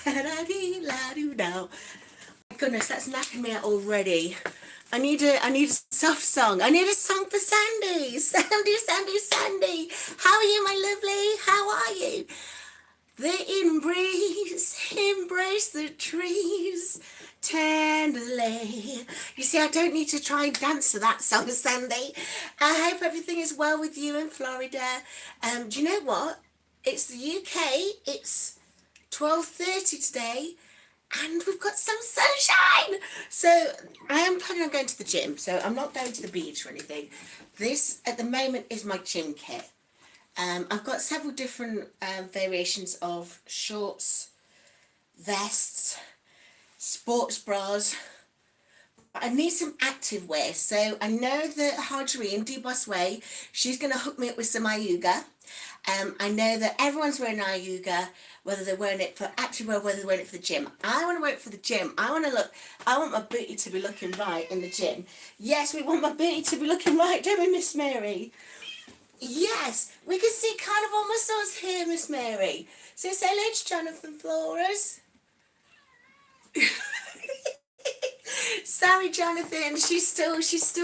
My goodness, that's knacking me out already. I need a soft song. I need a song for Sandy. Sandy. How are you, my lovely? How are you? The embrace the trees tenderly. You see, I don't need to try and dance to that song, Sandy. I hope everything is well with you in Florida. Do you know what? It's the UK. It's 12:30 today, and we've got some sunshine. So I am planning on going to the gym. So I'm not going to the beach or anything. This, at the moment, is my gym kit. I've got several different variations of shorts, vests, sports bras. But I need some active wear. So I know that Harjorie in Dubos Way, she's going to hook me up with some Ayuga. I know that everyone's wearing Ayuga, whether they're wearing it for active wear, whether they're wearing it for the gym. I want to wear it for the gym. I want my booty to be looking right in the gym. Yes, we want my booty to be looking right, don't we, Miss Mary? Yes, we can see carnival muscles here, Miss Mary. So say hello to Jonathan Flores. Sorry, Jonathan. She's still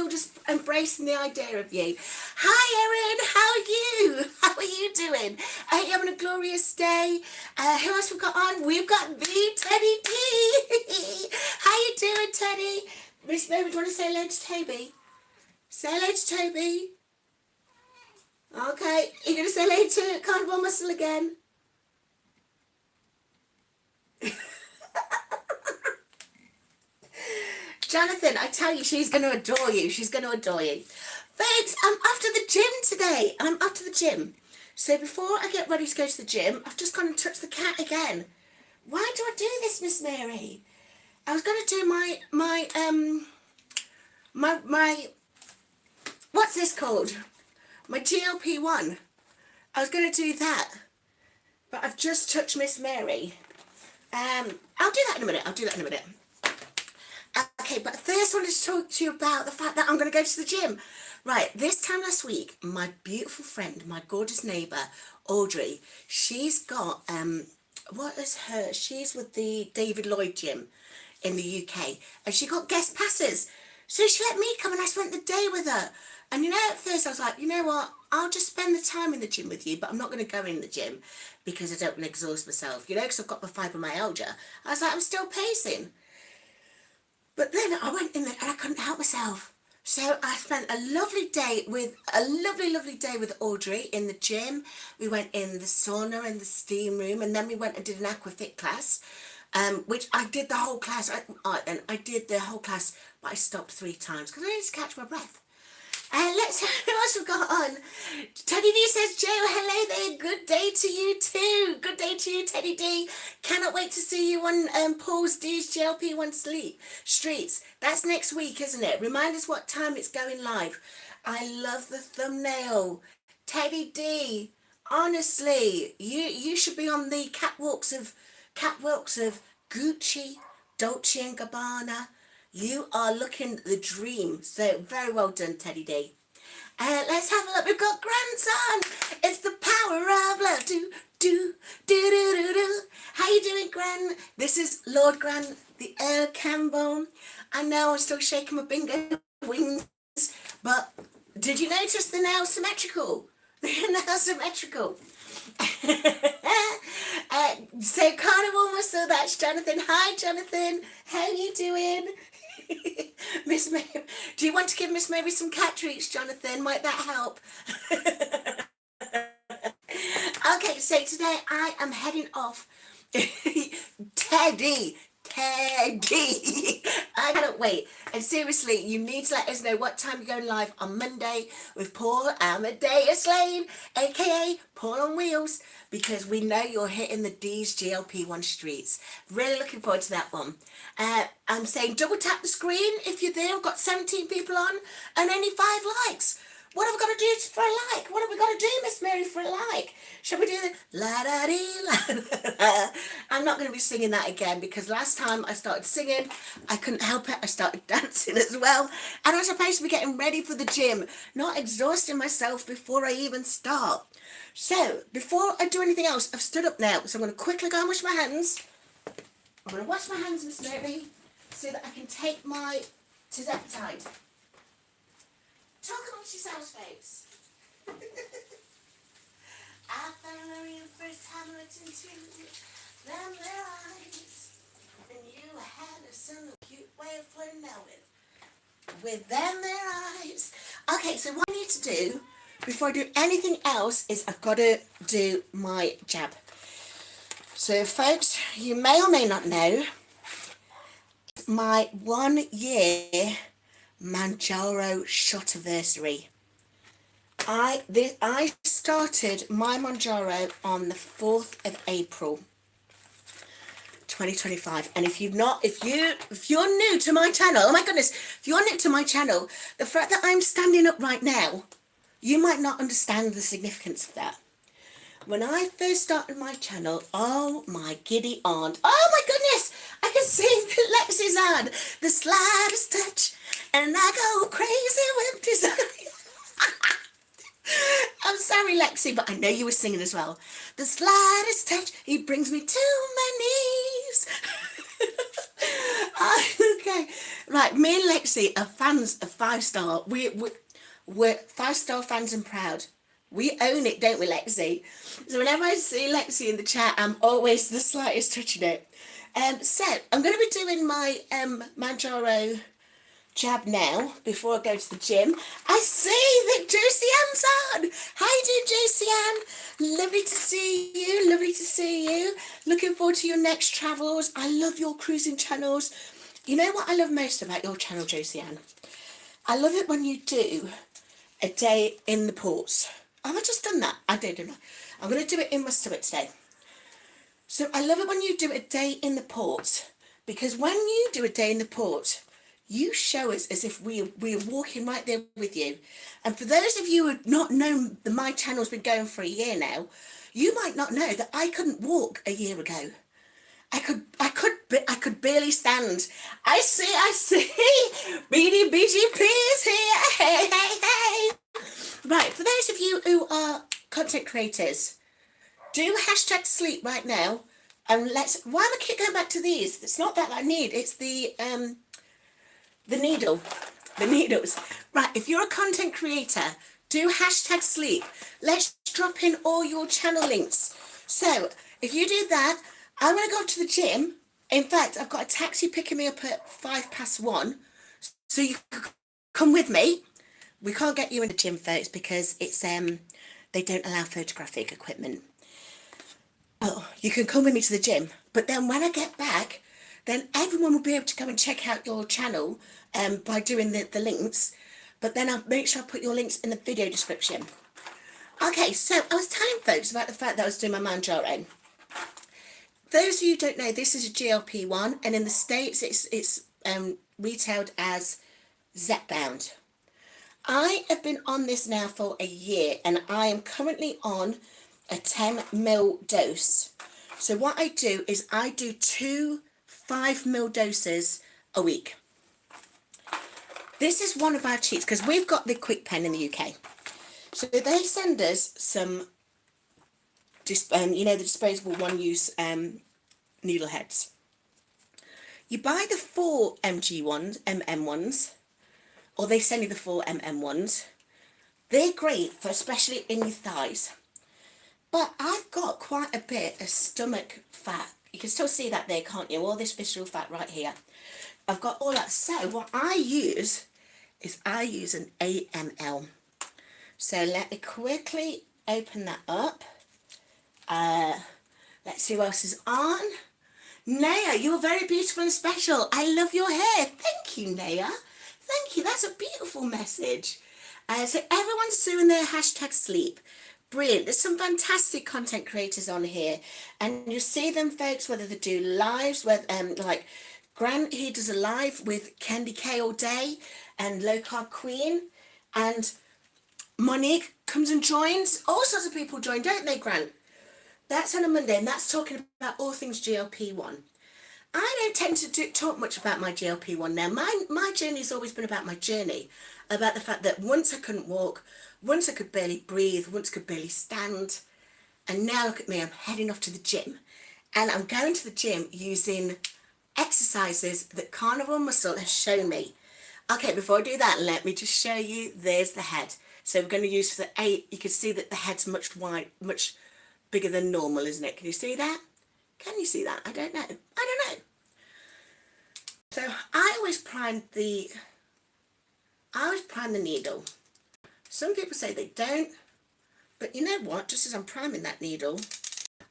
just embracing the idea of you. Hi, Erin. How are you? How are you doing? I hope you're having a glorious day. Who else we've got on? We've got the Teddy D. How you doing, Teddy? Miss Mary, do you want to say hello to Toby? Say hello to Toby. Okay, you're going to say hello to Carnival Muscle again? Jonathan, I tell you, she's going to adore you. She's going to adore you. Thanks, I'm off to the gym today. I'm off to the gym. So before I get ready to go to the gym, I've just gone and touched the cat again. Why do I do this, Miss Mary? I was going to do my what's this called? My GLP-1. I was going to do that, but I've just touched Miss Mary. I'll do that in a minute. Okay, but first I wanted to talk to you about the fact that I'm going to go to the gym. Right, this time last week, my beautiful friend, my gorgeous neighbour, Audrey, she's got, she's with the David Lloyd gym in the UK, and she got guest passes. So she let me come and I spent the day with her. And you know, at first I was like, you know what, I'll just spend the time in the gym with you, but I'm not going to go in the gym because I don't want to exhaust myself, you know, because I've got my fibromyalgia. I was like, I'm still pacing. But then I went in there and I couldn't help myself. So I spent a lovely day with Audrey in the gym. We went in the sauna and the steam room, and then we went and did an aquafit class, which I did the whole class. I did the whole class, but I stopped 3 times because I needed to catch my breath. Let's see who else we've got on. Teddy D says, Joe, hello there. Good day to you too. Good day to you, Teddy D. Cannot wait to see you on Paul's D's GLP-1 streets. That's next week, isn't it? Remind us what time it's going live. I love the thumbnail. Teddy D, honestly, you should be on the catwalks of Gucci, Dolce & Gabbana. You are looking the dream. So very well done, Teddy D. Let's have a look. We've got grandson. It's the power of love. Do. How you doing, Gran? This is Lord Gran, the Earl Campbell. I know I'm still shaking my bingo wings, but did you notice they're now symmetrical? They're now symmetrical. So Carnival Muscle, that's Jonathan. Hi, Jonathan. How you doing? Miss Mary, do you want to give Miss Mary some cat treats, Jonathan? Might that help? Okay, so today I am heading off. Teddy, I cannot wait. And seriously, you need to let us know what time you're going live on Monday with Paul Amadeus Lane, aka Paul on Wheels, because we know you're hitting the D's GLP-1 streets. Really looking forward to that one. I'm saying double tap the screen if you're there. I've got 17 people on and only 5 likes. What have we got to do for a like? What have we got to do, Miss Mary, for a like? Shall we do the la-da-dee-la? I'm not going to be singing that again because last time I started singing, I couldn't help it. I started dancing as well. And I'm supposed to be getting ready for the gym, not exhausting myself before I even start. So, before I do anything else, I've stood up now. So I'm going to quickly go and wash my hands. I'm going to wash my hands, Miss Mary, so that I can take my tirzepatide. Talk amongst yourselves, folks. I found her the first time I looked into them their eyes, and you had a some cute way of flirting now with them their eyes. Okay, so what I need to do before I do anything else is I've got to do my jab. So folks, you may or may not know, my 1 year Mounjaro shot anniversary. I started my Mounjaro on the 4th of April 2025, and if you're new to my channel, oh my goodness, if you're new to my channel, the fact that I'm standing up right now, you might not understand the significance of that. When I first started my channel, oh my giddy aunt, oh my goodness, I can see Lexi's hand, the slightest touch, and I go crazy with desire. I'm sorry, Lexi, but I know you were singing as well. The slightest touch, he brings me to my knees. Okay, right, me and Lexi are fans of 5-star. We're 5-star fans and proud. We own it, don't we, Lexi? So whenever I see Lexi in the chat, I'm always the slightest touching it. So I'm going to be doing my Mounjaro jab now before I go to the gym. I see that Josie Ann's on. How you doing, Josie Ann? Lovely to see you. Lovely to see you. Looking forward to your next travels. I love your cruising channels. You know what I love most about your channel, Josie Ann? I love it when you do a day in the ports. Have I just done that? I did, didn't I? I'm going to do it in my stomach today. So I love it when you do a day in the port, because when you do a day in the port, you show us as if we're walking right there with you. And for those of you who have not known that my channel's been going for a year now, you might not know that I couldn't walk a year ago. I could barely stand. I see. Beady BGP is here. Hey, hey, hey. Right, for those of you who are content creators, do hashtag sleep right now. And why do I keep going back to these? It's not that I need, it's the needles. Right, if you're a content creator, do hashtag sleep. Let's drop in all your channel links. So if you do that, I'm going to go to the gym. In fact, I've got a taxi picking me up at 1:05, so you can come with me. We can't get you in the gym, folks, because it's they don't allow photographic equipment. Oh, you can come with me to the gym, but then when I get back, then everyone will be able to go and check out your channel by doing the links. But then I'll make sure I put your links in the video description. Okay, so I was telling folks about the fact that I was doing my Mounjaro. Those of you who don't know, this is a GLP-1, and in the States it's retailed as Zepbound. I have been on this now for a year, and I am currently on a 10 ml dose. So what I do is I do 2 5 ml doses a week. This is one of our cheats, because we've got the KwikPen in the UK. So they send us some, the disposable one-use needle heads. You buy the 4 mm ones, or they send you the 4 mm ones. They're great for especially in your thighs. But I've got quite a bit of stomach fat. You can still see that there, can't you? All this visceral fat right here. I've got all that. So what I use is an 8 ml. So let me quickly open that up. Let's see who else is on. Naya, you're very beautiful and special. I love your hair. Thank you, Naya. Thank you. That's a beautiful message. So everyone's doing their hashtag sleep. Brilliant. There's some fantastic content creators on here, and you see them, folks, whether they do lives, whether like Grant, he does a live with Candy K all day, and Low Carb Queen, and Monique comes and joins. All sorts of people join, don't they, Grant? That's on a Monday, and that's talking about all things GLP-1. I don't tend to talk much about my GLP-1 now. My journey's always been about my journey, about the fact that once I couldn't walk, once I could barely breathe, once I could barely stand, and now look at me, I'm heading off to the gym. And I'm going to the gym using exercises that Carnival Muscle has shown me. Okay, before I do that, let me just show you. There's the head. So we're going to use for the 8. You can see that the head's much wide, much bigger than normal, isn't it? Can you see that? Can you see that? I don't know. I don't know. So I always prime the needle. Some people say they don't, but you know what? Just as I'm priming that needle,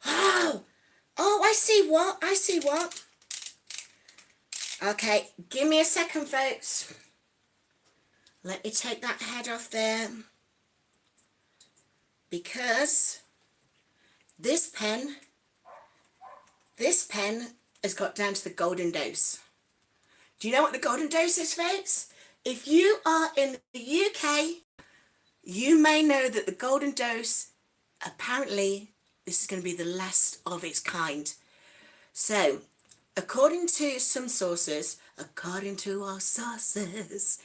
oh, I see what. Okay, give me a second, folks. Let me take that head off there, because this pen has got down to the golden dose. Do you know what the golden dose is, folks? If you are in the UK, you may know that the golden dose, apparently, this is going to be the last of its kind. So, according to some sources, according to our sources,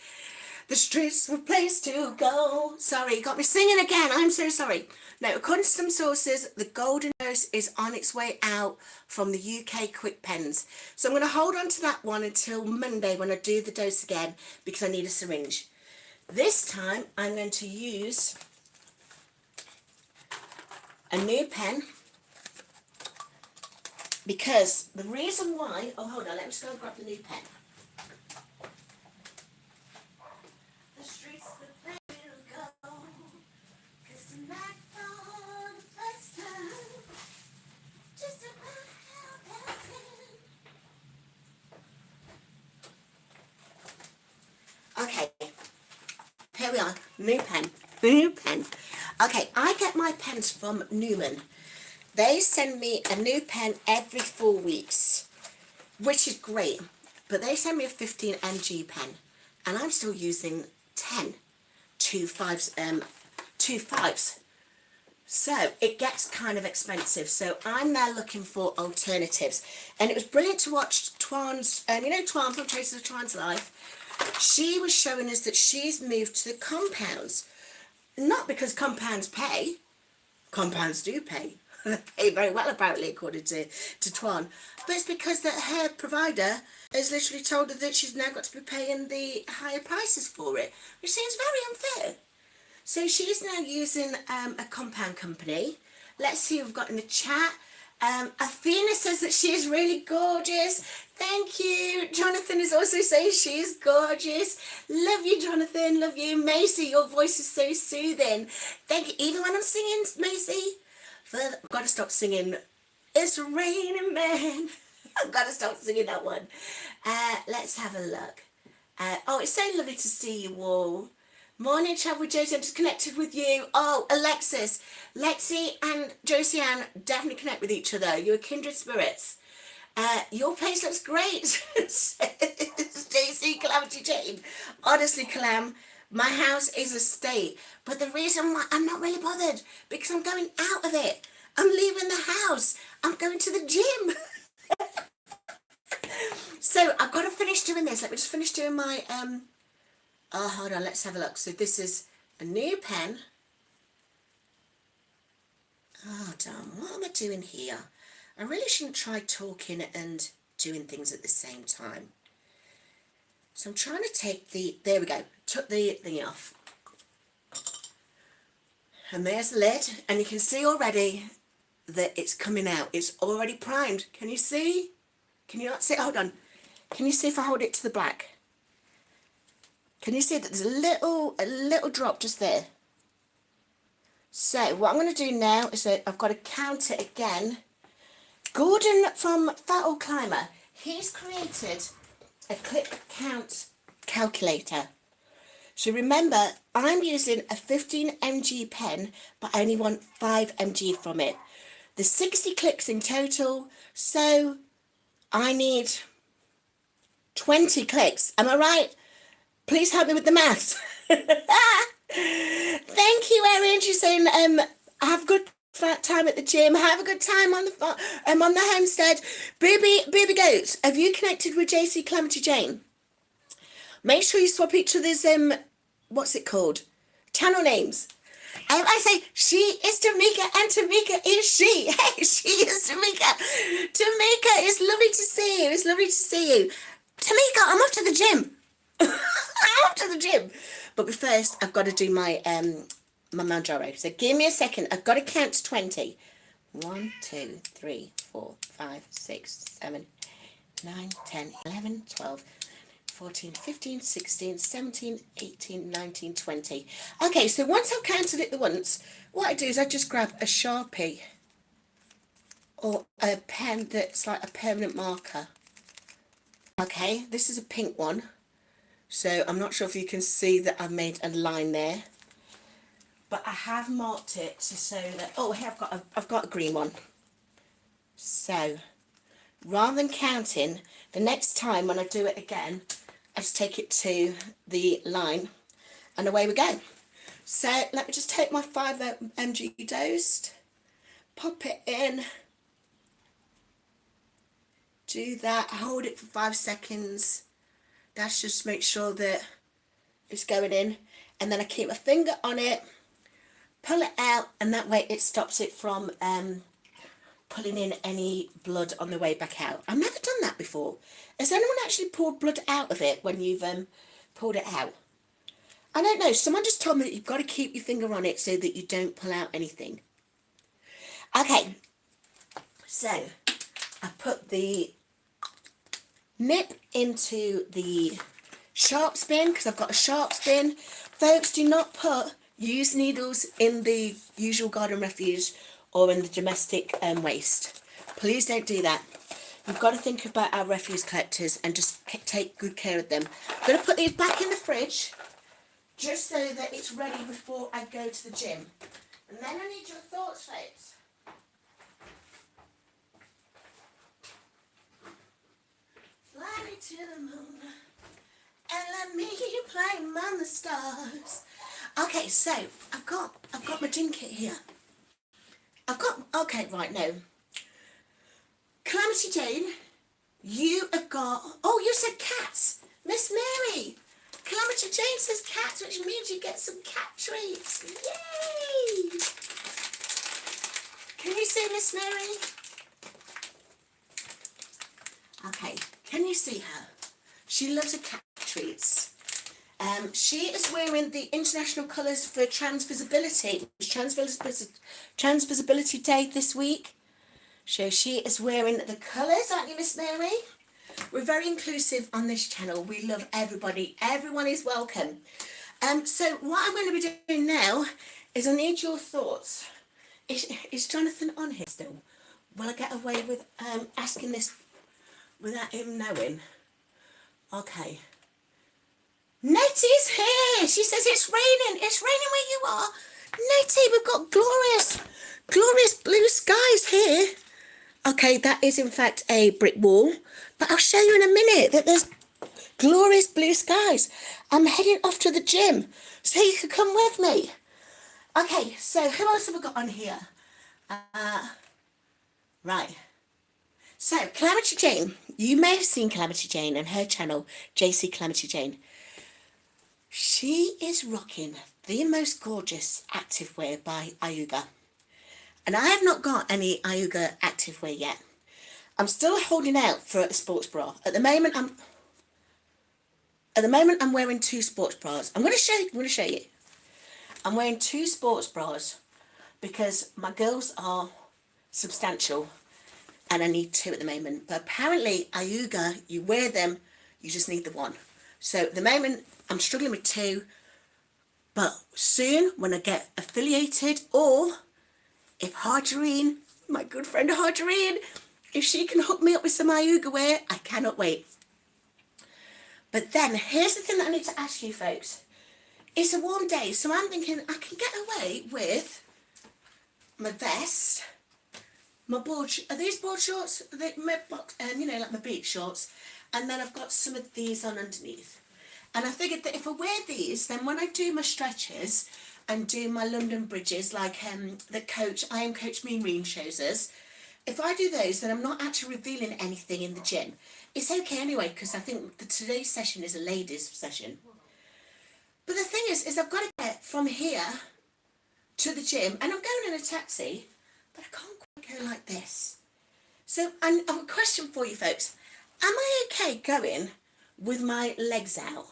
the streets were a place to go. Sorry, you got me singing again. I'm so sorry. Now, according to some sources, the golden dose is on its way out from the UK KwikPens. So I'm going to hold on to that one until Monday when I do the dose again, because I need a syringe. This time, I'm going to use a new pen, because the reason why... Oh, hold on. Let me just go and grab the new pen. Okay, here we are, new pen. Okay, I get my pens from Newman. They send me a new pen every 4 weeks, which is great, but they send me a 15 mg pen, and I'm still using 10, 2.5s. So it gets kind of expensive. So I'm now looking for alternatives, and it was brilliant to watch Twan's, you know Twan from Traces of Twan's Life. She was showing us that she's moved to the compounds. Not because compounds pay. Compounds do pay. They pay very well, apparently, according to Twan. But it's because that her provider has literally told her that she's now got to be paying the higher prices for it, which seems very unfair. So she's now using a compound company. Let's see who we've got in the chat. Athena says that she is really gorgeous. Thank you. Jonathan is also saying she is gorgeous. Love you, Jonathan. Love you. Macy, your voice is so soothing. Thank you. Even when I'm singing, Macy, I've got to stop singing It's Raining Men. I've got to stop singing that one. Let's have a look. Oh, it's so lovely to see you all. Morning, Travel Josie, I'm just connected with you. Oh, Alexis, Lexi and Josie Ann definitely connect with each other. You're kindred spirits. Your place looks great. Stacey, Calamity Jane. Honestly, Calam, my house is a state. But the reason why I'm not really bothered, because I'm going out of it. I'm leaving the house. I'm going to the gym. So I've got to finish doing this. Let me just finish doing my... Oh, hold on, let's have a look. So this is a new pen. Oh, damn, what am I doing here? I really shouldn't try talking and doing things at the same time. So I'm trying to take the, there we go, took the thing off. And there's the lid, and you can see already that it's coming out. It's already primed. Can you see? Can you not see? Hold on. Can you see if I hold it to the black? Can you see that there's a little drop just there? So what I'm going to do now is that I've got to count it again. Gordon from Fat Old Climber, he's created a clip count calculator. So remember, I'm using a 15 mg pen, but I only want 5 mg from it. There's 60 clicks in total, so I need 20 clicks. Am I right? Please help me with the maths. Thank you, Erin. She's saying, have a good time at the gym. Have a good time on the homestead. Baby goats, have you connected with JC Calamity Jane? Make sure you swap each other's what's it called? Channel names. I say she is Tamika and Tamika is she. Hey, she is Tamika. Tamika, it's lovely lovely to see you. It's lovely to see you. Tamika, I'm off to the gym. I'm off to the gym. But first, I've got to do my my Mounjaro. So give me a second. I've got to count to 20. 1, 2, 3, 4, 5, 6, 7, 9, 10, 11, 12, 14, 15, 16, 17, 18, 19, 20. Okay, so once I've counted it once, what I do is I just grab a Sharpie or a pen that's like a permanent marker. Okay, this is a pink one. So I'm not sure if you can see that I've made a line there. But I have marked it so that, oh, here I've got a green one. So rather than counting, the next time when I do it again, I just take it to the line and away we go. So let me just take my 5 mg dosed, pop it in, do that, hold it for 5 seconds. That's just make sure that it's going in, and then I keep my finger on it, pull it out, and that way it stops it from pulling in any blood on the way back out. I've never done that before. Has anyone actually poured blood out of it when you've pulled it out? I don't know. Someone just told me that you've got to keep your finger on it so that you don't pull out anything. Okay, so I put the nip into the sharps bin because I've got a sharps bin. Folks, do not put used needles in the usual garden refuse or in the domestic waste. Please don't do that. We've got to think about our refuse collectors and just take good care of them. I'm going to put these back in the fridge just so that it's ready before I go to the gym. And then I need your thoughts, folks. Fly me to the moon and let me play among the stars. Okay, so I've got my gym kit here. Okay, right, no. Calamity Jane, you have got, oh, you said cats. Miss Mary, Calamity Jane says cats, which means you get some cat treats. Yay! Can you see Miss Mary? Okay, can you see her? She loves her cat treats. She is wearing the international colours for trans visibility. Trans Visibility Day this week. So she is wearing the colours, aren't you, Miss Mary? We're very inclusive on this channel. We love everybody. Everyone is welcome. So what I'm going to be doing now is I need your thoughts. Is Jonathan on here still? Will I get away with asking this without him knowing? Okay. Nettie's here. She says it's raining. It's raining where you are. Nettie, we've got glorious blue skies here. Okay, that is in fact a brick wall, but I'll show you in a minute that there's glorious blue skies. I'm heading off to the gym, so you can come with me. Okay, so who else have we got on here? Right. So, Calamity Jane. You may have seen Calamity Jane and her channel, JC Calamity Jane. She is rocking the most gorgeous activewear by Ayuga. And I have not got any Ayuga activewear yet. I'm still holding out for a sports bra. At the moment I'm wearing 2 sports bras. I'm going to show you. I'm wearing 2 sports bras because my girls are substantial and I need 2 at the moment. But apparently Ayuga, you wear them, you just need the 1. So at the moment I'm struggling with 2, but soon when I get affiliated, or if Harjareen, my good friend Harjareen, if she can hook me up with some Ayuga wear, I cannot wait. But then here's the thing that I need to ask you folks. It's a warm day, so I'm thinking I can get away with my vest, my board, are these board shorts? Are they my box, you know, like my beach shorts, and then I've got some of these on underneath. And I figured that if I wear these, then when I do my stretches and do my London bridges, like the coach, I Am Coach Mean shows us, if I do those, then I'm not actually revealing anything in the gym. It's okay anyway, because I think today's session is a ladies' session. But the thing is I've got to get from here to the gym, and I'm going in a taxi, but I can't quite go like this. So I have a question for you folks. Am I okay going with my legs out?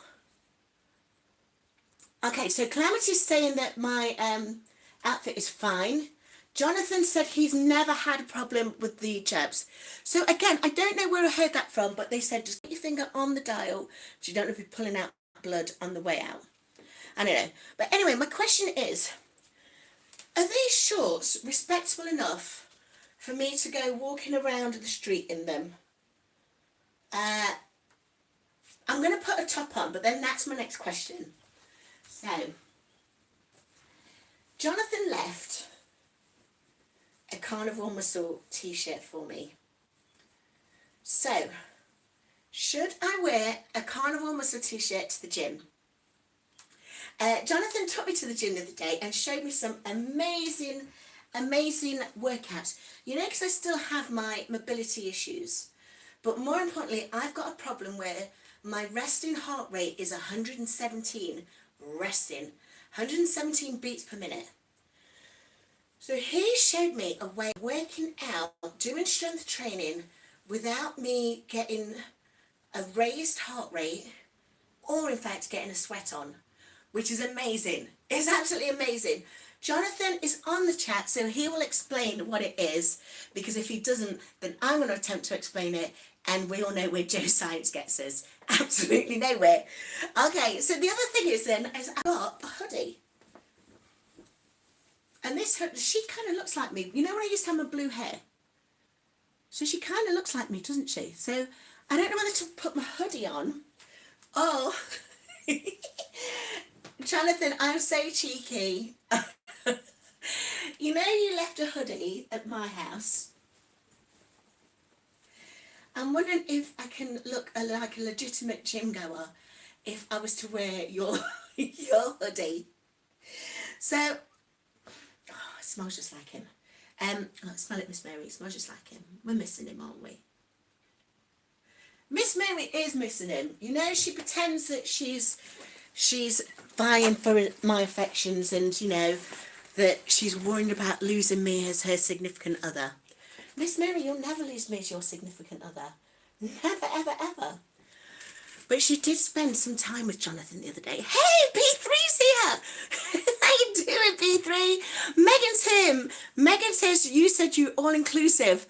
Okay, so Calamity's saying that my outfit is fine. Jonathan said he's never had a problem with the jabs. So again, I don't know where I heard that from, but they said just put your finger on the dial so you don't have to be pulling out blood on the way out. I don't know. But anyway, my question is, are these shorts respectable enough for me to go walking around the street in them? I'm going to put a top on, but then that's my next question. So, Jonathan left a carnivore muscle t-shirt for me. So, should I wear a carnivore muscle t-shirt to the gym? Jonathan took me to the gym the other day and showed me some amazing workouts. You know, because I still have my mobility issues. But more importantly, I've got a problem where my resting heart rate is 117 beats per minute. So he showed me a way of working out, doing strength training without me getting a raised heart rate or in fact getting a sweat on, which is amazing. It's absolutely amazing. Jonathan is on the chat, so he will explain what it is, because if he doesn't, then I'm going to attempt to explain it, and we all know where Joe Science gets us. Absolutely nowhere. Okay, so the other thing is then, is I got a hoodie. And this hoodie, she kind of looks like me. You know when I used to have my blue hair? So she kind of looks like me, doesn't she? So I don't know whether to put my hoodie on. Oh, Jonathan, I'm so cheeky. You know you left a hoodie at my house. I'm wondering if I can look like a legitimate gym goer if I was to wear your hoodie. So, oh, it smells just like him. Smell it, Miss Mary. It smells just like him. We're missing him, aren't we? Miss Mary is missing him. You know, she pretends that she's vying for my affections, and you know that she's worried about losing me as her significant other. Miss Mary, you'll never lose me as your significant other. Never, ever, ever. But she did spend some time with Jonathan the other day. Hey, B3's here! How you doing, B3? Megan's him. Megan says you said you're all-inclusive.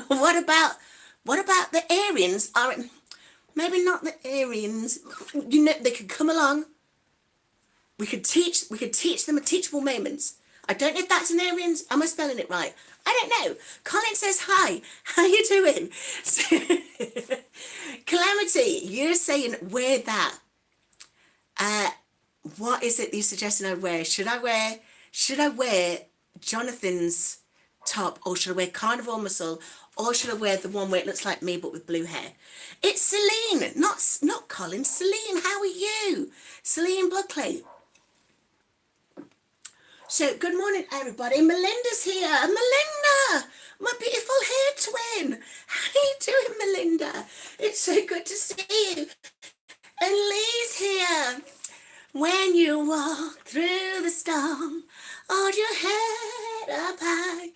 What about the Aryans? Maybe not the Aryans. You know, they could come along. We could teach them a teachable moments. I don't know if that's an Aryans. Am I spelling it right? I don't know. Colin says hi. How you doing? Calamity, you're saying wear that. What is it you're suggesting I wear? Should I wear Jonathan's top, or should I wear carnivore muscle, or should I wear the one where it looks like me but with blue hair? It's Celine, not Colin. Celine, how are you? Celine Buckley. So, good morning, everybody. Melinda's here. Melinda, my beautiful hair twin. How are you doing, Melinda? It's so good to see you. And Lee's here. When you walk through the storm, hold your head up high.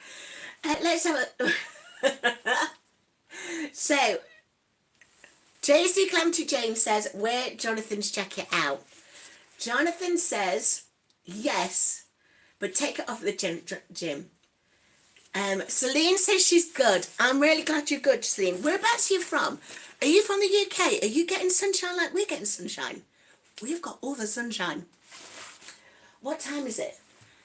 Let's have a... So, JC Calamity James says, wear Jonathan's jacket out. Jonathan says, yes, but take it off at the gym. Celine says she's good. I'm really glad you're good, Celine. Whereabouts are you from? Are you from the UK? Are you getting sunshine like we're getting sunshine? We've got all the sunshine. What time is it?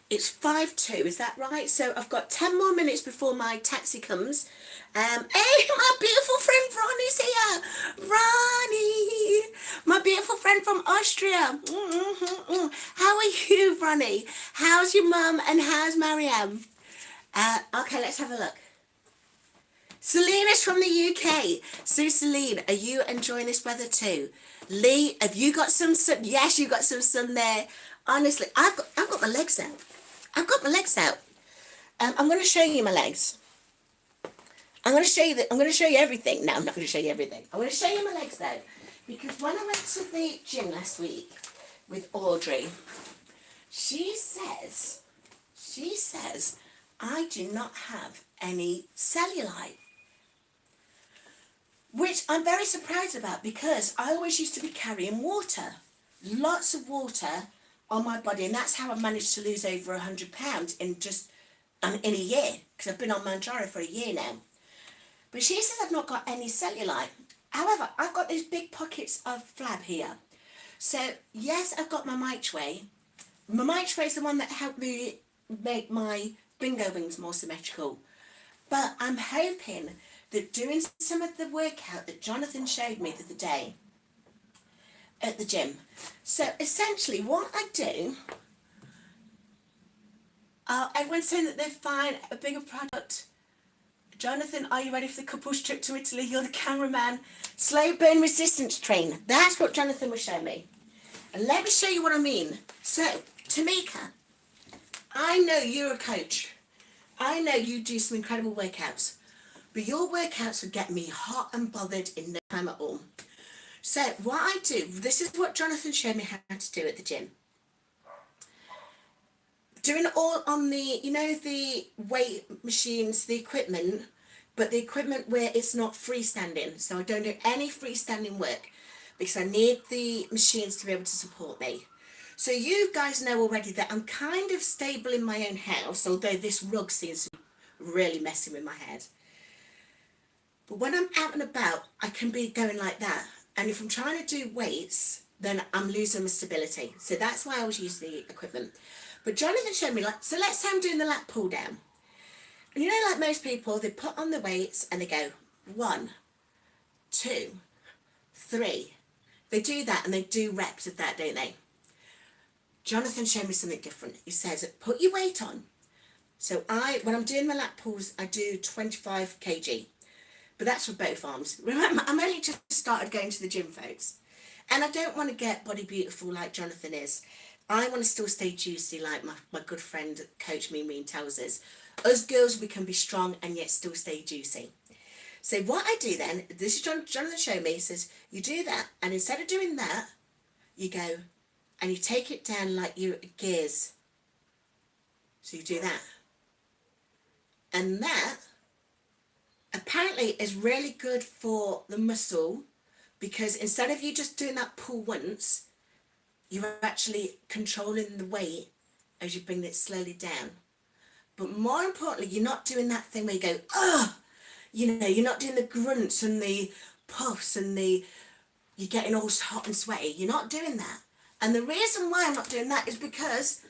It's 5:02, is that right? So I've got 10 more minutes before my taxi comes. Hey, my beautiful friend Ronnie's here. Ronnie, my beautiful friend from Austria. How are you, Ronnie? How's your mum and how's Mariam? Okay, let's have a look. Celine is from the UK. So Celine, are you enjoying this weather too? Lee, have you got some sun? Yes, you got some sun there. Honestly, I've got my legs out. I've got my legs out. I'm going to show you my legs. I'm going to show you everything. No, I'm not going to show you everything. I'm going to show you my legs though, because when I went to the gym last week with Audrey, she says, I do not have any cellulite. I'm very surprised about, because I always used to be carrying water, lots of water on my body, and that's how I managed to lose over £100 in a year, because I've been on Mounjaro for a year now. But she says I've not got any cellulite. However, I've got these big pockets of flab here. So yes, I've got my mic tray. My mic tray is the one that helped me make my bingo wings more symmetrical. But I'm hoping that doing some of the workout that Jonathan showed me the other day at the gym. So essentially what I do, everyone's saying that they find a bigger product. Jonathan, are you ready for the couple's trip to Italy? You're the cameraman. Slow burn resistance train. That's what Jonathan was showing me. And let me show you what I mean. So, Tamika, I know you're a coach. I know you do some incredible workouts. But your workouts would get me hot and bothered in no time at all. So what I do, this is what Jonathan showed me how to do at the gym. Doing it all on the, the weight machines, the equipment, but the equipment where it's not freestanding. So I don't do any freestanding work because I need the machines to be able to support me. So you guys know already that I'm kind of stable in my own house, although this rug seems to be really messing with my head. But when I'm out and about, I can be going like that. And if I'm trying to do weights, then I'm losing my stability. So that's why I always use the equipment. But Jonathan showed me, so let's say I'm doing the lat pull down. And like most people, they put on the weights and they go 1, 2, 3. They do that and they do reps of that, don't they? Jonathan showed me something different. He says, put your weight on. So when I'm doing my lat pulls, I do 25 kg. But that's for both arms. Remember, I'm only just started going to the gym, folks. And I don't want to get body beautiful like Jonathan is. I want to still stay juicy like my good friend, Coach Mean tells us. Us girls, we can be strong and yet still stay juicy. So what I do then, this is Jonathan showed me, he says, you do that, and instead of doing that, you go and you take it down like your gears. So you do that. And that apparently is really good for the muscle, because instead of you just doing that pull once, you're actually controlling the weight as you bring it slowly down. But more importantly, you're not doing that thing where you go, oh, you're not doing the grunts and the puffs and you're getting all hot and sweaty. You're not doing that. And the reason why I'm not doing that is because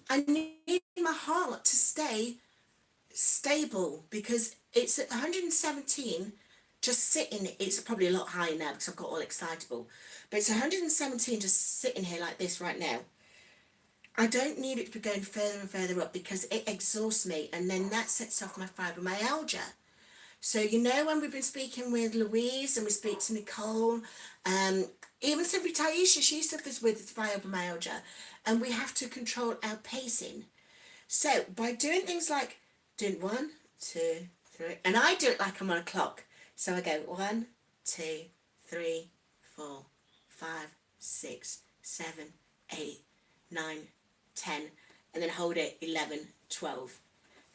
I need my heart to stay stable, because it's at 117 just sitting. It's probably a lot higher now because I've got all excitable, but it's 117 just sitting here like this right now. I don't need it to be going further and further up because it exhausts me, and then that sets off my fibromyalgia. So when we've been speaking with Louise and we speak to Nicole, even simply Taisha, she suffers with fibromyalgia, and we have to control our pacing. So by doing things like doing 1, 2, 3, and I do it like I'm on a clock. So I go 1, 2, 3, 4, 5, 6, 7, 8, 9, 10, and then hold it 11, 12,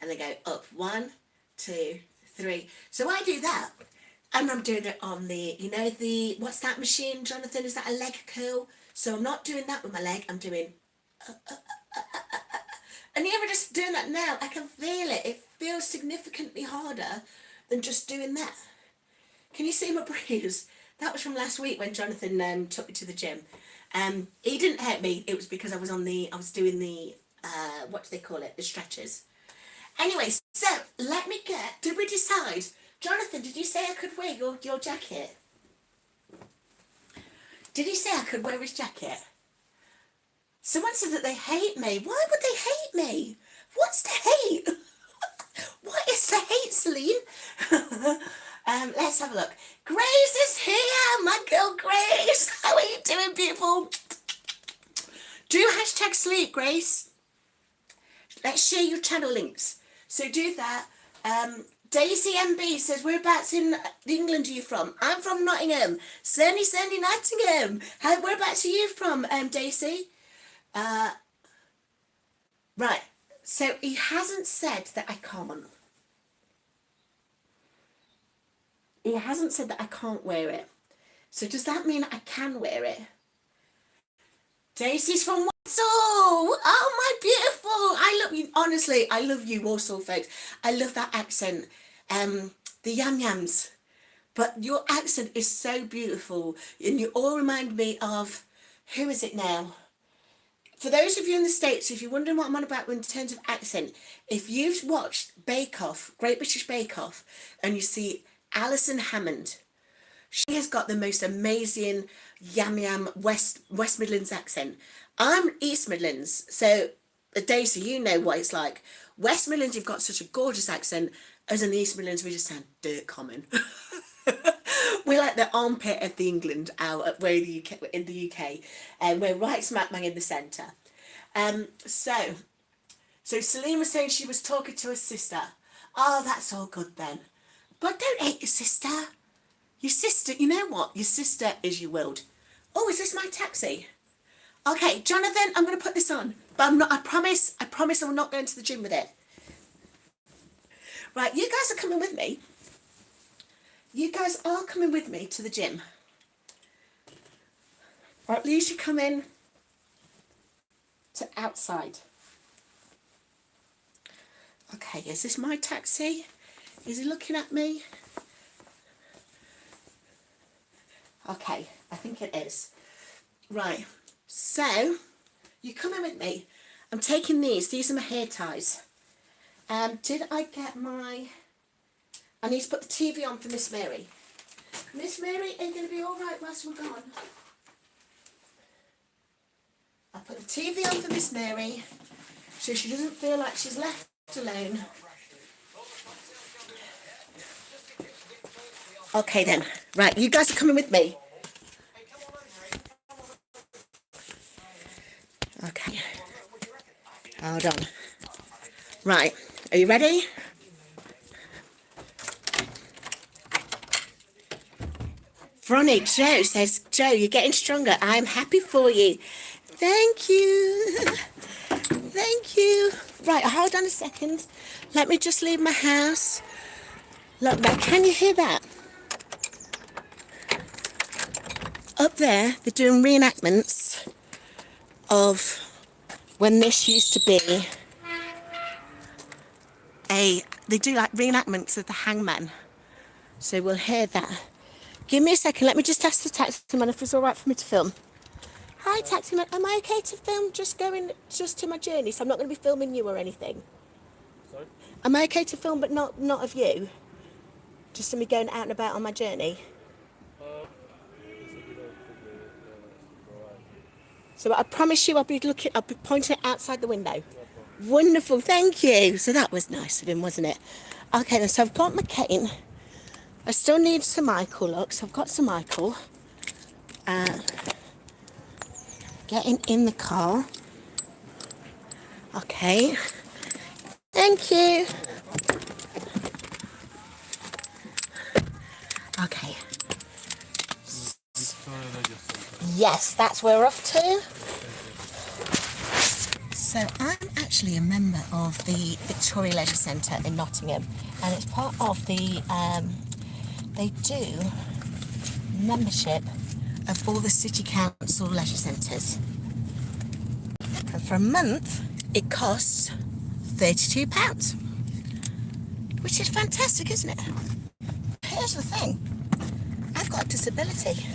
and then go up 1, 2, 3. So I do that, and I'm doing it on the what's that machine, Jonathan? Is that a leg curl? So I'm not doing that with my leg. I'm doing and even just doing that now, I can feel it. It feels significantly harder than just doing that. Can you see my bruise? That was from last week when Jonathan took me to the gym. He didn't hurt me. It was because I was doing the what do they call it? The stretchers. Anyway, so did we decide? Jonathan, did you say I could wear your jacket? Did he say I could wear his jacket? Someone said that they hate me. Why would they hate me? What's the hate? What is the hate, Celine? Let's have a look. Grace is here, my girl Grace. How are you doing, beautiful? Do hashtag sleep, Grace. Let's share your channel links. So do that. Daisy MB says, whereabouts in England are you from? I'm from Nottingham. Sunny Nottingham. Whereabouts are you from, Daisy? Right. So he hasn't said that I can't. he hasn't said that I can't wear it. So does that mean I can wear it? Daisy's from Warsaw. Oh, my beautiful. I love you. Honestly, I love you, Warsaw folks. I love that accent. The yam yams. But your accent is so beautiful. And you all remind me of, who is it now? For those of you in the States, if you're wondering what I'm on about in terms of accent, if you've watched Bake Off, Great British Bake Off, and you see Alison Hammond, she has got the most amazing yam West Midlands accent. I'm East Midlands, so Daisy, you know what it's like. West Midlands, you've got such a gorgeous accent, as in the East Midlands, we just sound dirt common. We're like the armpit of the England out where in the UK, and we're right smack bang in the centre. So Celine was saying she was talking to her sister. Oh, that's all good then. But don't hate your sister. Your sister, you know what? Your sister is your world. Oh, is this my taxi? Okay, Jonathan, I'm going to put this on. But I'm not, I promise I'm not going to the gym with it. Right, you guys are coming with me. You guys are coming with me to the gym. Or at least you're coming to outside. Okay, is this my taxi? Is he looking at me? Okay, I think it is. Right, so you're coming with me. I'm taking these. These are my hair ties. Did I get my... I need to put the TV on for Miss Mary. Miss Mary ain't going to be all right whilst we're gone. I'll put the TV on for Miss Mary so she doesn't feel like she's left alone. Okay then. Right, you guys are coming with me. Okay. Hold on. Right, are you ready? Ronnie, Joe says, Joe, you're getting stronger. I'm happy for you. Thank you. Thank you. Right, hold on a second. Let me just leave my house. Look, now, can you hear that? Up there, they're doing reenactments of when this used to be they do like reenactments of the hangman. So we'll hear that. Give me a second, let me just ask the taximan if it's all right for me to film. Hi taximan, am I okay to film just to my journey? So I'm not going to be filming you or anything. Sorry? Am I okay to film but not of you? Just to me going out and about on my journey? So I promise you I'll be pointing outside the window. Wonderful, thank you. So that was nice of him, wasn't it? Okay then, so I've got my cane. I still need Sir Michael, look, so I've got Sir Michael. Getting in the car. Okay. Thank you. Okay. Yes, that's where we're off to. So I'm actually a member of the Victoria Leisure Centre in Nottingham, and it's part of the, they do membership of all the City Council leisure centres. And for a month, it costs £32, which is fantastic, isn't it? Here's the thing, I've got a disability.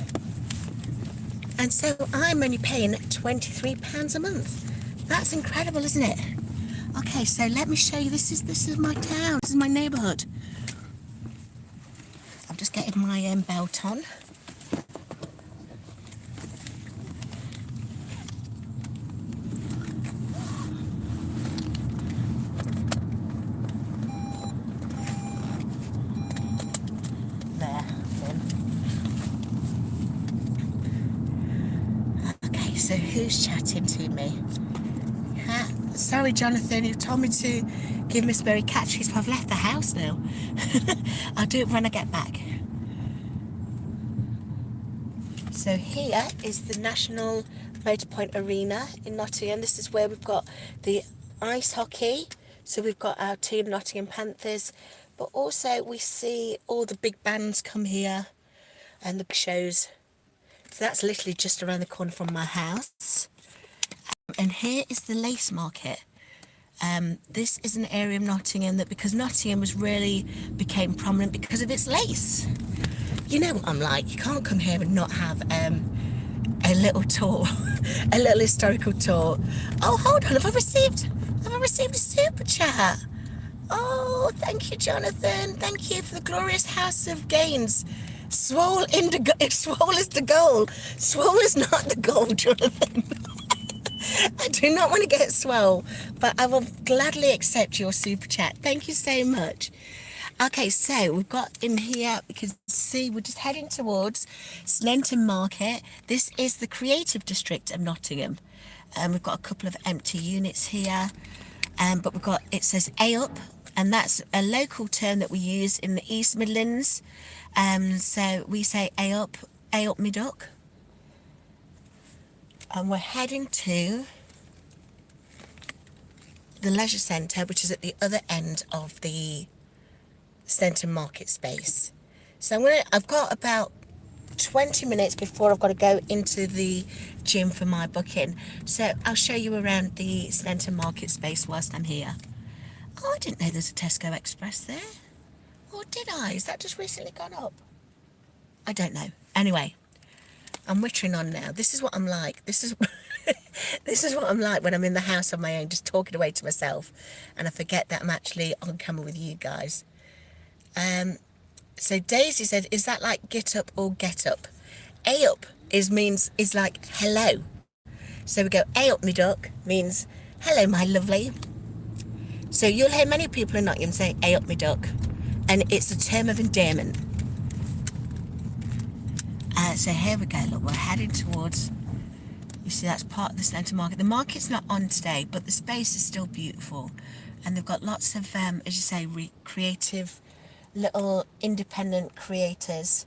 And so I'm only paying £23 a month. That's incredible, isn't it? Okay, so let me show you, this is my town, this is my neighbourhood. I'm just getting my belt on. There, okay, so who's chatting to me? Sorry, Jonathan, you told me to give Miss Berry catchies, but I've left the house now. I'll do it when I get back. So here is the National Motorpoint Arena in Nottingham. This is where we've got the ice hockey. So we've got our team, Nottingham Panthers. but also we see all the big bands come here and the shows. So that's literally just around the corner from my house. And here is the lace market. This is an area of Nottingham that, because Nottingham was really became prominent because of its lace. You know what I'm like, you can't come here and not have a little tour, a little historical tour. Oh, hold on, have I received a super chat? Oh, thank you, Jonathan. Thank you for the glorious house of gains. Swole is the goal. Swole is not the goal, Jonathan. I do not want to get swole, but I will gladly accept your super chat. Thank you so much. Okay, so we've got in here, you can see we're just heading towards Sneinton Market. This is the creative district of Nottingham. We've got a couple of empty units here, but we've got, it says A up, and that's a local term that we use in the East Midlands. So we say A up me duck. And we're heading to the leisure centre, which is at the other end of the Sneinton Market space. So I've got about 20 minutes before I've got to go into the gym for my booking. So I'll show you around the Sneinton Market space whilst I'm here. Oh, I didn't know there's a Tesco Express there. Or did I? Is that just recently gone up? I don't know. Anyway, I'm wittering on now. This is what I'm like. This is this is what I'm like when I'm in the house on my own, just talking away to myself, and I forget that I'm actually on camera with you guys. So Daisy said, is that like get up or get up? A up is like hello. So we go A up me duck means hello my lovely. So you'll hear many people in Nottingham say A up me duck, and it's a term of endearment. So here we go, look, we're heading towards, you see that's part of the Sneinton Market. The market's not on today, but the space is still beautiful. And they've got lots of, as you say, creative, little independent creators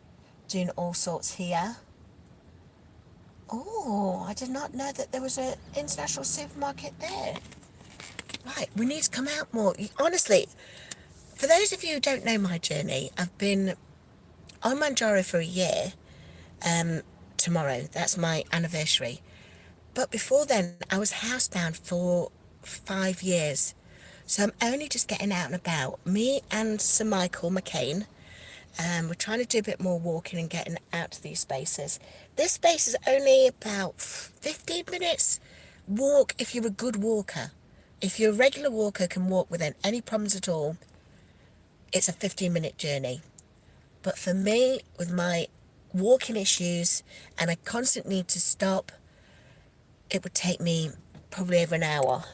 doing all sorts here. Oh, I did not know that there was an international supermarket there. Right, we need to come out more. Honestly, for those of you who don't know my journey, I've been on Mounjaro for a year. Tomorrow, that's my anniversary. But before then, I was housebound for 5 years. So I'm only just getting out and about. Me and Sir Michael McCain, we're trying to do a bit more walking and getting out to these spaces. This space is only about 15 minutes walk if you're a good walker. If you're a regular walker, can walk without any problems at all, it's a 15-minute journey. But for me, with my walking issues, and I constantly need to stop, it would take me probably over an hour.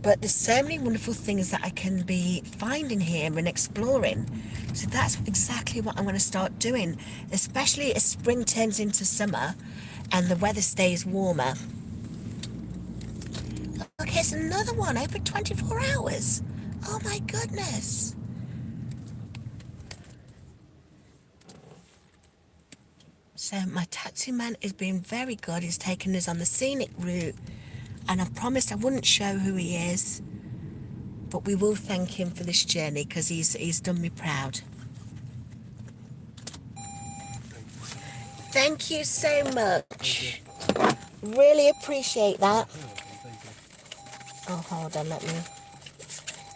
But there's so many wonderful things that I can be finding here and exploring. So that's exactly what I'm going to start doing, especially as spring turns into summer and the weather stays warmer. Okay, here's another one, open 24 hours. Oh my goodness. So my taxi man is being very good. He's taken us on the scenic route, and I've promised I wouldn't show who he is, but we will thank him for this journey because he's done me proud. Thank you so much. Really appreciate that. Oh, hold on, let me.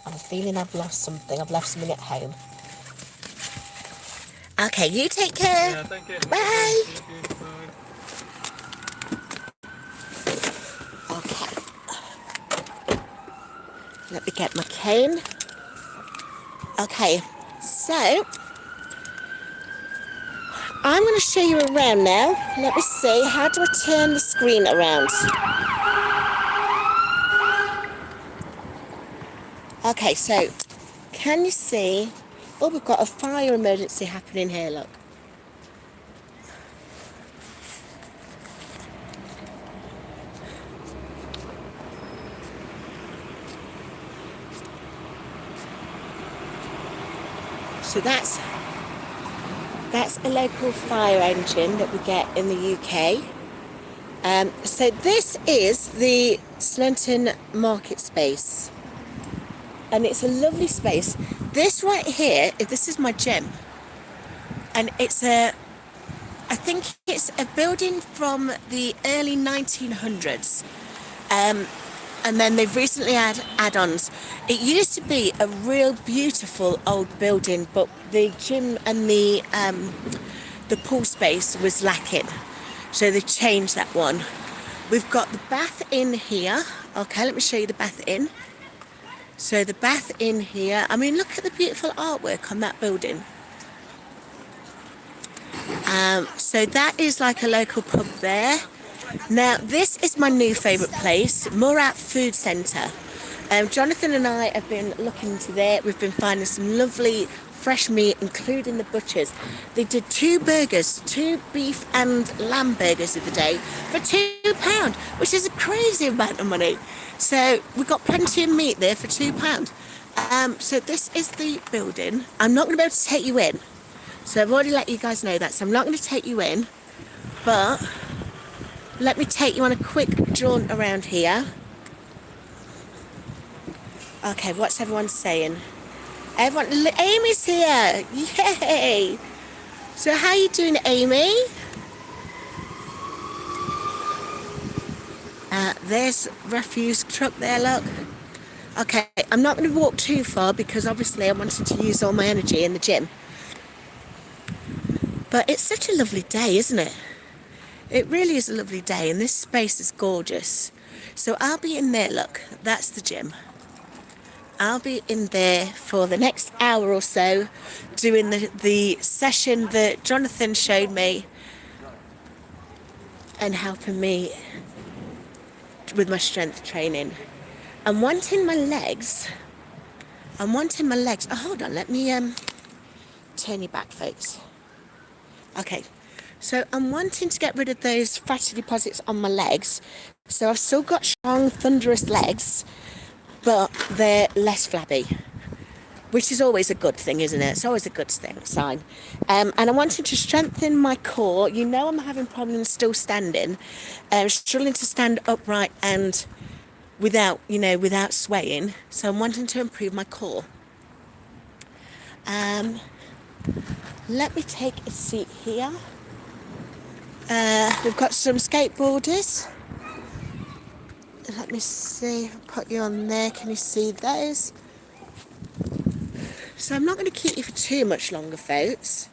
I'm feeling I've lost something. I've left something at home. Okay, you take care. Yeah, thank you. Bye. Thank you. Bye. Okay. Let me get my cane. Okay, so I'm going to show you around now. Let me see. How do I turn the screen around? Okay, so can you see? Oh, we've got a fire emergency happening here, look. So that's a local fire engine that we get in the UK. So this is the Sneinton Market space. And it's a lovely space. this right here, this is my gym. And I think it's a building from the early 1900s. And then they've recently had add-ons. It used to be a real beautiful old building, but the gym and the pool space was lacking. So they've changed that one. We've got the bath in here. Okay, let me show you the bath in. So the bath in here, I mean, look at the beautiful artwork on that building. So that is like a local pub there. Now, this is my new favourite place, Murat Food Centre. Jonathan and I have been looking into there. We've been finding some lovely fresh meat, including the butchers. They did 2 burgers, 2 beef and lamb burgers of the day for £2, which is a crazy amount of money. So we've got plenty of meat there for £2. So this is the building. I'm not going to be able to take you in. So I've already let you guys know that. So I'm not going to take you in, but let me take you on a quick jaunt around here. Okay, what's everyone saying? Everyone, Amy's here! Yay! So how you doing, Amy? There's refuse truck there, look. Okay, I'm not going to walk too far because obviously I wanted to use all my energy in the gym. But it's such a lovely day, isn't it? It really is a lovely day, and this space is gorgeous. So I'll be in there, look, that's the gym. I'll be in there for the next hour or so doing the session that Jonathan showed me and helping me with my strength training. I'm wanting my legs. Oh, hold on, let me turn you back, folks. Okay. So I'm wanting to get rid of those fatty deposits on my legs. So I've still got strong, thunderous legs, but they're less flabby, which is always a good thing, isn't it? It's always a good sign. And I wanted to strengthen my core. You know, I'm having problems still standing, struggling to stand upright and without swaying. So I'm wanting to improve my core. Let me take a seat here. We've got some skateboarders. Let me see, put you on there, can you see those? So I'm not going to keep you for too much longer, folks.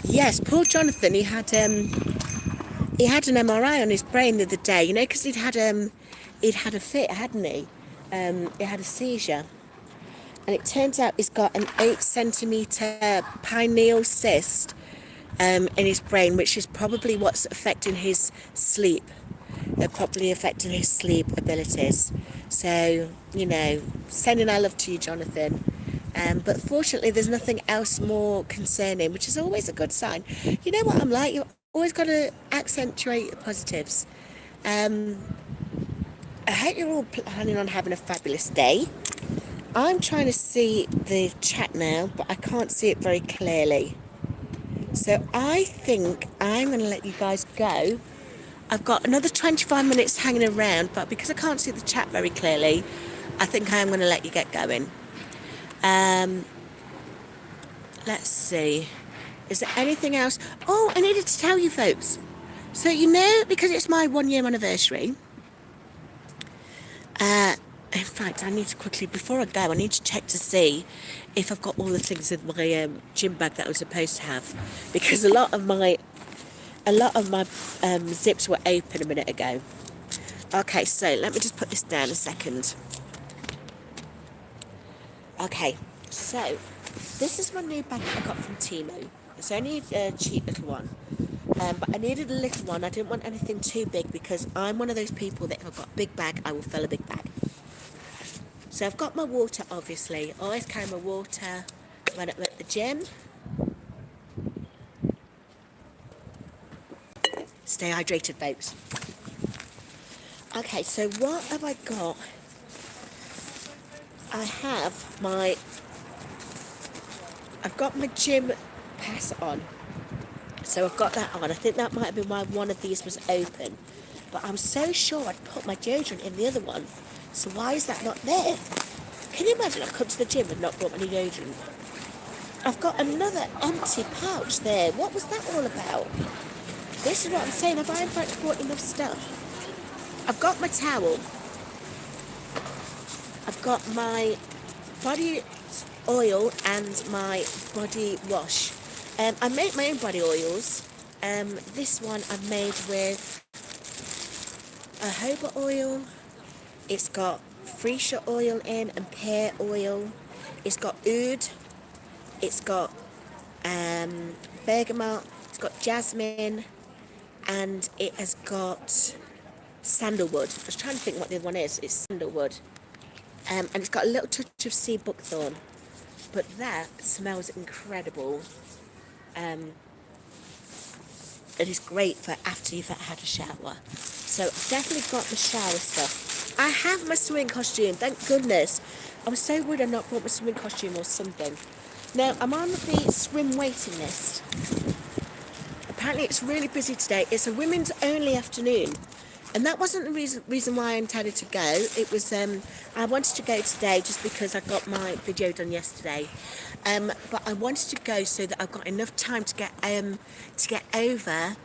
Yes, poor Jonathan, he had an MRI on his brain the other day, you know, because he'd had a fit, hadn't he? He had a seizure. And it turns out he's got an 8 centimetre pineal cyst in his brain, which is probably what's affecting his sleep. Probably affecting his sleep abilities. So, you know, sending our love to you, Jonathan. But fortunately, there's nothing else more concerning, which is always a good sign. You know what I'm like? You've always got to accentuate the positives. I hope you're all planning on having a fabulous day. I'm trying to see the chat now, but I can't see it very clearly. So I think I'm going to let you guys go. I've got another 25 minutes hanging around, but because I can't see the chat very clearly, I think I am going to let you get going. Let's see. Is there anything else? Oh, I needed to tell you folks. So, you know, because it's my 1-year anniversary, in fact, I need to quickly, before I go, I need to check to see if I've got all the things in my gym bag that I was supposed to have, because a lot of my zips were open a minute ago. Okay, so let me just put this down a second. Okay, so this is my new bag that I got from Temu. It's only a cheap little one, but I needed a little one. I didn't want anything too big because I'm one of those people that if I've got a big bag, I will fill a big bag. So I've got my water, obviously. I always carry my water when I'm at the gym. Stay hydrated, folks. Okay, so what have I got? I've got my gym pass on. So I've got that on. I think that might have been why one of these was open. But I'm so sure I'd put my deodorant in the other one. So why is that not there? Can you imagine I've come to the gym and not brought my deodorant? I've got another empty pouch there. What was that all about? This is what I'm saying. Have I in fact brought enough stuff? I've got my towel. I've got my body oil and my body wash. I make my own body oils. This one I've made with a jojoba oil. It's got freesia oil in and pear oil. It's got oud. It's got bergamot. It's got jasmine, and it has got sandalwood. I was trying to think what the other one is. It's sandalwood, and it's got a little touch of sea buckthorn. But that smells incredible. It is great for after you've had a shower. So I've definitely got the shower stuff. I have my swimming costume, thank goodness. I was so worried I'd not brought my swimming costume or something. Now, I'm on the swim waiting list. Apparently it's really busy today. It's a women's only afternoon. And that wasn't the reason why I intended to go. It was, I wanted to go today just because I got my video done yesterday. But I wanted to go so that I've got enough time to get over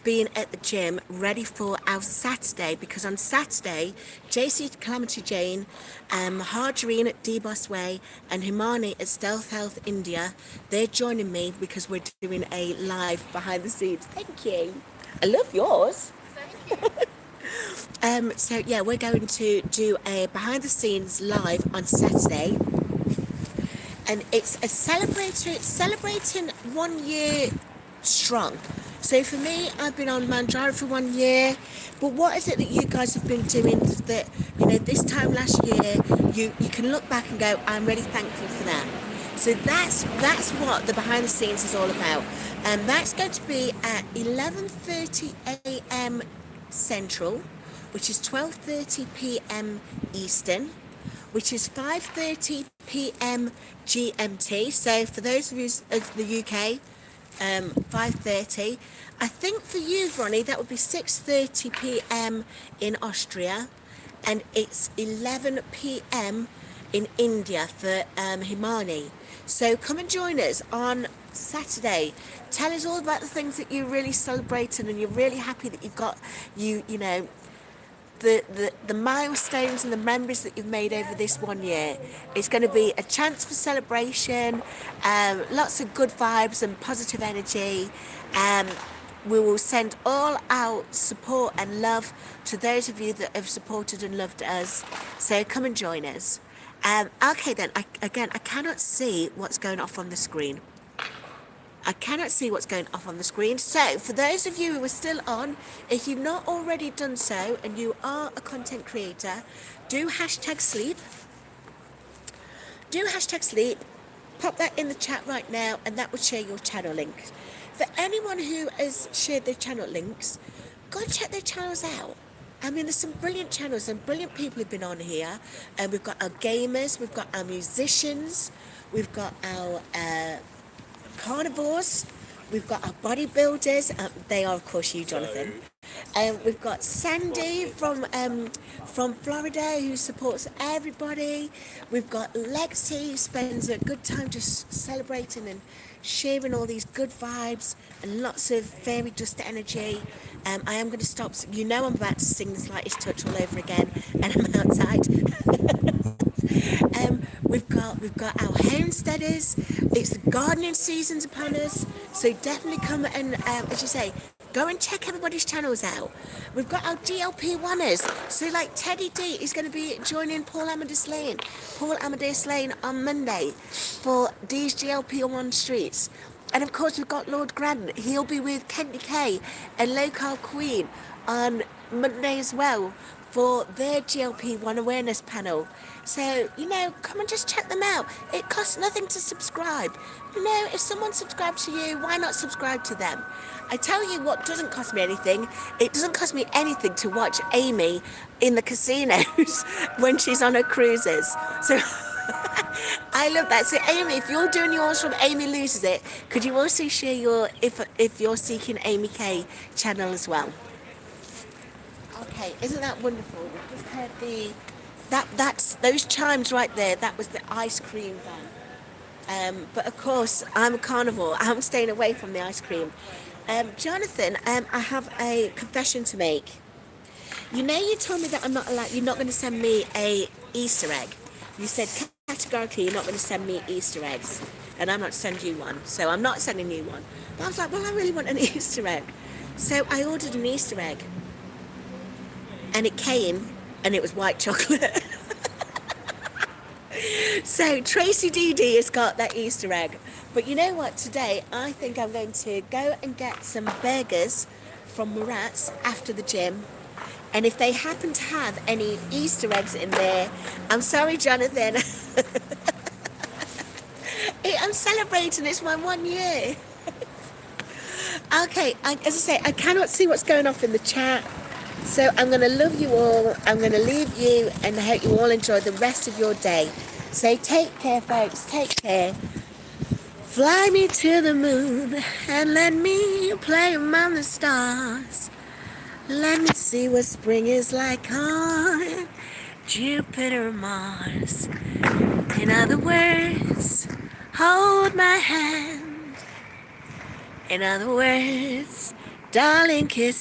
being at the gym ready for our Saturday, because on Saturday, JC Calamity Jane, Harjareen at D-Boss Way and Himani at Stealth Health India, they're joining me because we're doing a live behind the scenes. Thank you. I love yours. Thank you. So yeah, we're going to do a behind the scenes live on Saturday, and it's celebrating 1 year strong. So for me, I've been on Mounjaro for 1 year, but what is it that you guys have been doing that, you know, this time last year, you can look back and go, I'm really thankful for that. So that's what the behind the scenes is all about. And that's going to be at 11:30 a.m. Central, which is 12:30 p.m. Eastern, which is 5:30 p.m. GMT. So for those of you of the UK, 5:30. I think for you, Ronnie, that would be 6:30 p.m. in Austria, and it's 11 p.m. in India for Himani. So come and join us on Saturday. Tell us all about the things that you're really celebrating and you're really happy that you've got, you know, the milestones and the memories that you've made over this 1 year. It's going to be a chance for celebration, lots of good vibes and positive energy. We will send all our support and love to those of you that have supported and loved us. So come and join us. Okay then, I cannot see what's going off on the screen. I cannot see what's going off on the screen. So for those of you who are still on, if you've not already done so and you are a content creator, do hashtag sleep. Do hashtag sleep. Pop that in the chat right now and that will share your channel links. For anyone who has shared their channel links, go and check their channels out. I mean, there's some brilliant channels and brilliant people who've been on here. And we've got our gamers, we've got our musicians, we've got our carnivores, we've got our bodybuilders. They are, of course, you, Jonathan. We've got Sandy from Florida, who supports everybody. We've got Lexi, who spends a good time just celebrating and sharing all these good vibes and lots of fairy dust energy. I am going to stop. You know I'm about to sing The Slightest Touch all over again, and I'm outside. We've got our homesteaders. It's the gardening season's upon us, so definitely come and, as you say, go and check everybody's channels out. We've got our GLP-1ers. So like Teddy D is going to be joining Paul Amadeus Lane on Monday for D's GLP-1 Streets. And of course we've got Lord Grant. He'll be with Kenty K and Local Queen on Monday as well for their GLP-1 awareness panel. So, you know, come and just check them out. It costs nothing to subscribe. You know, if someone subscribed to you, why not subscribe to them? I tell you what doesn't cost me anything. It doesn't cost me anything to watch Amy in the casinos when she's on her cruises. So I love that. So Amy, if you're doing yours from Amy Loses It, could you also share your if you're seeking Amy K channel as well? Okay, isn't that wonderful? We've just heard the That's those chimes right there. That was the ice cream van. But of course, I'm a carnivore. I'm staying away from the ice cream. Jonathan, I have a confession to make. You know, you told me that I'm not allowed. You're not going to send me a Easter egg. You said categorically you're not going to send me Easter eggs, and I'm not sending you one. So I'm not sending you one. But I was like, well, I really want an Easter egg. So I ordered an Easter egg, and it came, and it was white chocolate. So Tracy Dee has got that Easter egg. But you know what? Today I think I'm going to go and get some burgers from Murat's after the gym. And if they happen to have any Easter eggs in there, I'm sorry, Jonathan. I'm celebrating. It's my 1 year. Okay, as I say, I cannot see what's going off in the chat. So I'm going to love you all. I'm going to leave you, and I hope you all enjoy the rest of your day. So take care, folks. Take care. Fly me to the moon and let me play among the stars. Let me see what spring is like on Jupiter and Mars. In other words, hold my hand. In other words, darling, kiss